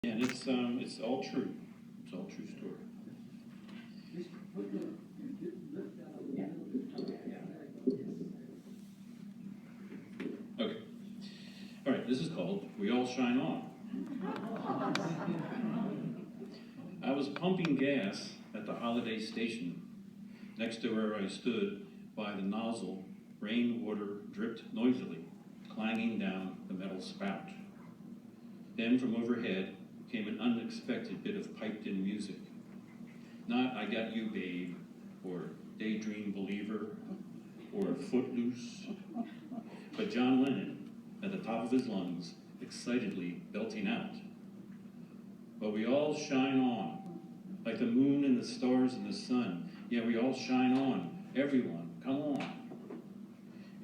And it's all true. It's all true story. Okay. All right, this is called We All Shine On. I was pumping gas at the Holiday Station. Next to where I stood by the nozzle, rainwater dripped noisily, clanging down the metal spout. Then from overhead came an unexpected bit of piped-in music. Not I Got You, Babe, or Daydream Believer, or Footloose, but John Lennon, at the top of his lungs, excitedly belting out. But we all shine on, like the moon and the stars and the sun. Yeah, we all shine on. Everyone, come on.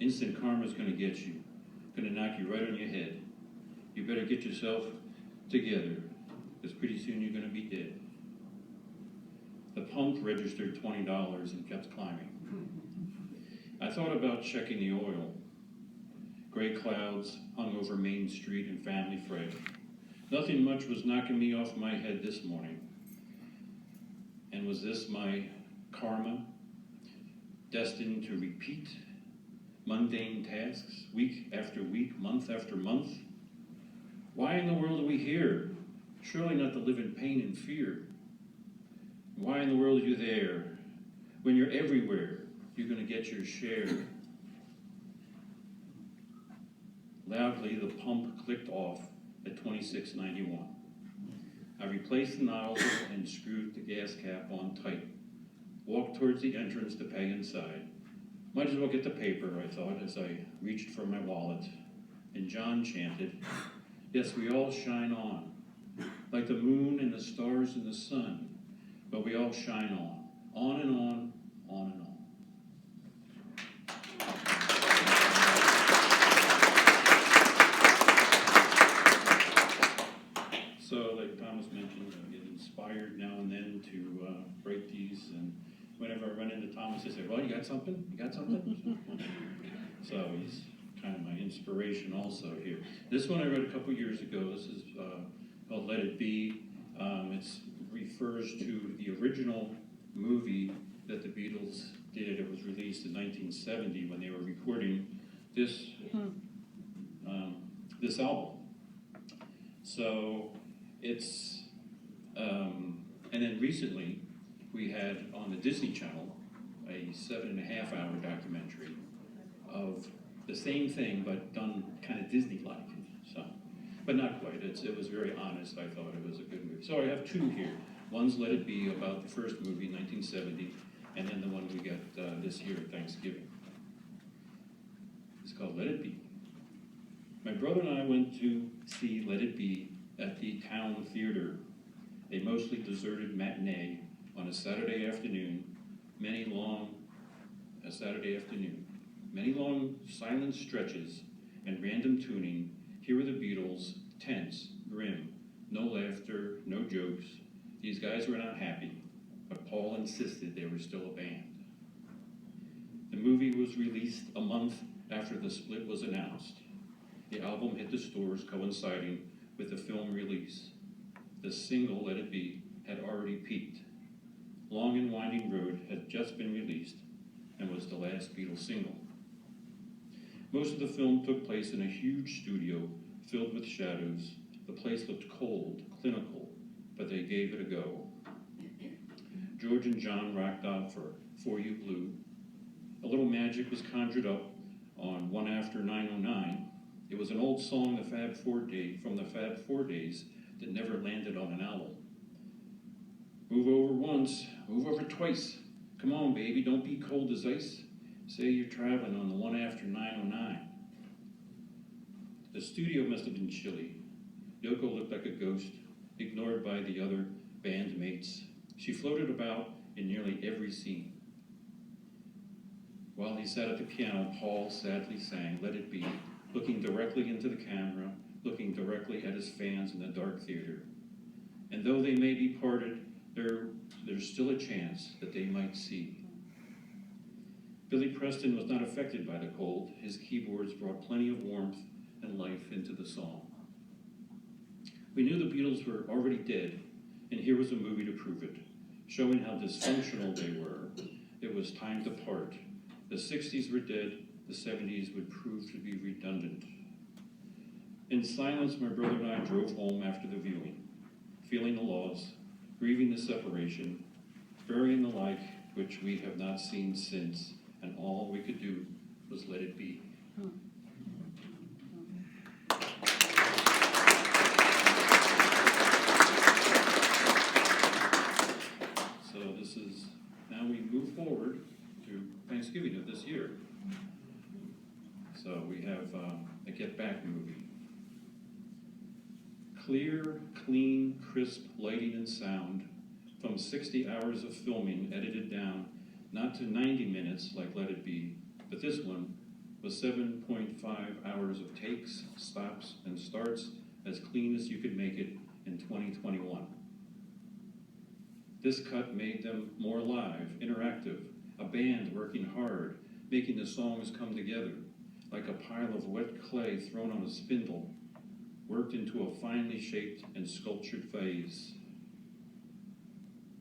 Instant karma's gonna get you, gonna knock you right on your head. You better get yourself together, because pretty soon you're gonna be dead. The pump registered $20 and kept climbing. I thought about checking the oil. Gray clouds hung over Main Street and Family Fred. Nothing much was knocking me off my head this morning. And was this my karma, destined to repeat mundane tasks, week after week, month after month? Why in the world are we here? Surely not to live in pain and fear. Why in the world are you there? When you're everywhere, you're going to get your share. Loudly, the pump clicked off at $26.91. I replaced the nozzle and screwed the gas cap on tight. Walked towards the entrance to pay inside. Might as well get the paper, I thought, as I reached for my wallet. And John chanted, yes, we all shine on, like the moon and the stars and the sun, but we all shine on and on, on and on. So, like Thomas mentioned, I get inspired now and then to write these, and whenever I run into Thomas, I say, well, you got something? You got something? So he's kind of my inspiration also here. This one I wrote a couple years ago. This is called Let It Be. It refers to the original movie that the Beatles did. It was released in 1970 when they were recording this this album. So it's, and then recently we had on the Disney Channel a 7.5-hour documentary of the same thing but done kind of Disney-like. So, but not quite. It was very honest. I thought it was a good movie. So I have two here. One's Let It Be, about the first movie, 1970, and then the one we got this year at Thanksgiving. It's called Let It Be. My brother and I went to see Let It Be at the Town Theater, a mostly deserted matinee on a Saturday afternoon, many long silent stretches and random tuning. Here were the Beatles, tense, grim, no laughter, no jokes. These guys were not happy, but Paul insisted they were still a band. The movie was released a month after the split was announced. The album hit the stores coinciding with the film release. The single, Let It Be, had already peaked. Long and Winding Road had just been released and was the last Beatles single. Most of the film took place in a huge studio filled with shadows. The place looked cold, clinical, but they gave it a go. George and John rocked out For You Blue. A little magic was conjured up on One After 909. It was an old song from the Fab Four days that never landed on an album. Move over once, move over twice. Come on, baby, don't be cold as ice. Say you're traveling on the One After 909. The studio must have been chilly. Yoko looked like a ghost, ignored by the other bandmates. She floated about in nearly every scene. While he sat at the piano, Paul sadly sang Let It Be, looking directly into the camera, looking directly at his fans in the dark theater. And though they may be parted, there's still a chance that they might see. Billy Preston was not affected by the cold. His keyboards brought plenty of warmth and life into the song. We knew the Beatles were already dead, and here was a movie to prove it, showing how dysfunctional they were. It was time to part. The 60s were dead, the 70s would prove to be redundant. In silence, my brother and I drove home after the viewing, feeling the loss, grieving the separation, burying the like which we have not seen since, and all we could do was let it be. So this is, now we move forward to Thanksgiving of this year. So we have a Get Back movie. Clear, clean, crisp lighting and sound from 60 hours of filming edited down, not to 90 minutes like Let It Be, but this one was 7.5 hours of takes, stops, and starts, as clean as you could make it in 2021. This cut made them more live, interactive, a band working hard, making the songs come together, like a pile of wet clay thrown on a spindle, worked into a finely shaped and sculptured vase.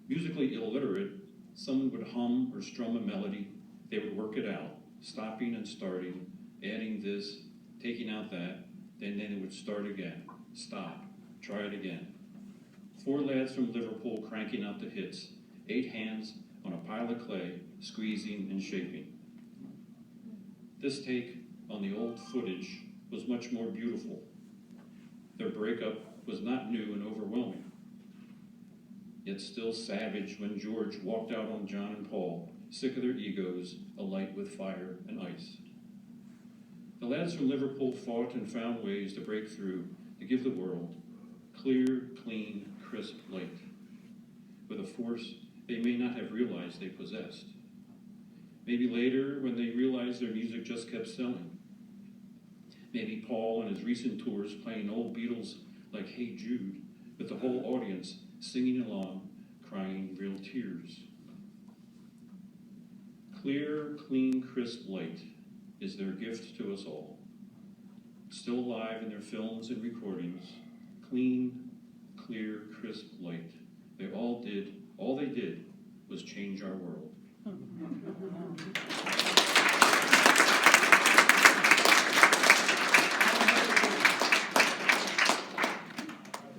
Musically illiterate, someone would hum or strum a melody, they would work it out, stopping and starting, adding this, taking out that, then they would start again, stop, try it again. 4 lads from Liverpool cranking out the hits, 8 hands on a pile of clay, squeezing and shaping. This take on the old footage was much more beautiful. Their breakup was not new and overwhelming, yet still savage when George walked out on John and Paul, sick of their egos, alight with fire and ice. The lads from Liverpool fought and found ways to break through, to give the world clear, clean, crisp light, with a force they may not have realized they possessed. Maybe later, when they realized their music just kept selling. Maybe Paul and his recent tours playing old Beatles like Hey Jude, with the whole audience singing along, crying real tears. Clear, clean, crisp light is their gift to us all. Still alive in their films and recordings, clean, clear, crisp light. All they did was change our world.